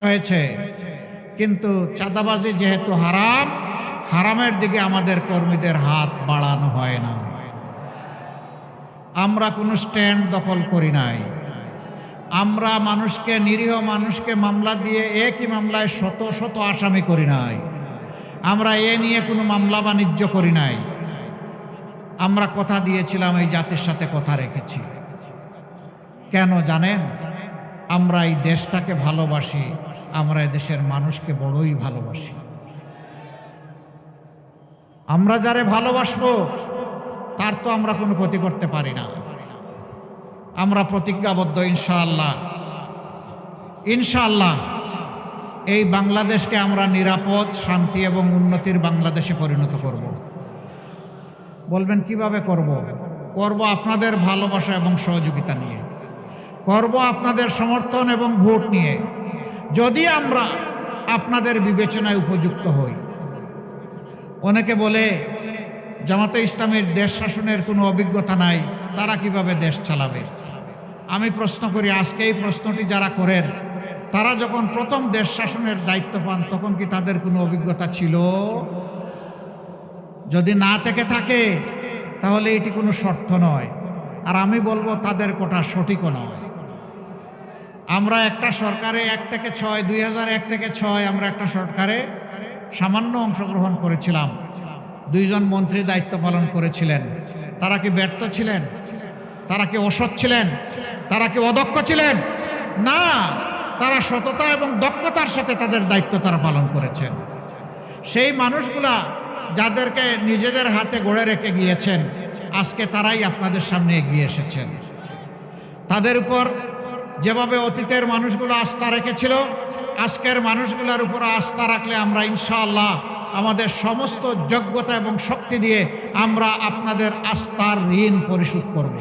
হয়েছে, কিন্তু চাঁদাবাজি যেহেতু হারাম, হারামের দিকে আমাদের কর্মীদের হাত বাড়ানো হয় না। আমরা কোনো স্ট্যান্ড দখল করি নাই। আমরা নিরীহ মানুষকে মামলা দিয়ে একই মামলায় শত শত আসামি করি নাই। আমরা এ নিয়ে কোনো মামলা বাণিজ্য করি নাই। আমরা কথা দিয়েছিলাম, এই জাতির সাথে কথা রেখেছি। কেন জানেন? আমরা এই দেশটাকে ভালোবাসি, আমরা এই দেশের মানুষকে বড়ই ভালোবাসি। আমরা যারে ভালোবাসবো তার তো আমরা কোনো ক্ষতি করতে পারি না। আমরা প্রতিজ্ঞাবদ্ধ, ইনশাআল্লাহ ইনশাআল্লাহ এই বাংলাদেশকে আমরা নিরাপদ, শান্তি এবং উন্নতির বাংলাদেশে পরিণত করব। বলবেন কিভাবে করব? করব আপনাদের ভালোবাসা এবং সহযোগিতা নিয়ে, করব আপনাদের সমর্থন এবং ভোট নিয়ে। যদি আমরা আপনাদের বিবেচনায় উপযুক্ত হই। অনেকে বলে জামাতে ইসলামের দেশ শাসনের কোনো অভিজ্ঞতা নাই, তারা কিভাবে দেশ চালাবে? আমি প্রশ্ন করি, আজকে এই প্রশ্নটি যারা করেন, তারা যখন প্রথম দেশ শাসনের দায়িত্ব পান তখন কি তাদের কোনো অভিজ্ঞতা ছিল? যদি না থেকে থাকে তাহলে এটি কোনো শর্ত নয়। আর আমি বলবো তাদের কথা সঠিকও নয়। আমরা একটা সরকারে 1 থেকে 6, 2001 থেকে 6 আমরা একটা সরকারে সামান্য অংশগ্রহণ করেছিলাম। 2 জন মন্ত্রী দায়িত্ব পালন করেছিলেন। তারা কি ব্যর্থ ছিলেন? তারা কি অসৎ ছিলেন? তারা কি অদক্ষ ছিলেন? না, তারা সততা এবং দক্ষতার সাথে তাদের দায়িত্ব তারা পালন করেছেন। সেই মানুষগুলা যাদেরকে নিজেদের হাতে গড়ে রেখে গিয়েছেন, আজকে তারাই আপনাদের সামনে এগিয়ে এসেছেন। তাদের উপর যেভাবে অতীতের মানুষগুলো আস্থা রেখেছিল, আজকের মানুষগুলোর উপর আস্থা রাখলে আমরা ইনশাআল্লাহ আমাদের সমস্ত যোগ্যতা এবং শক্তি দিয়ে আমরা আপনাদের আস্থার ঋণ পরিশোধ করব।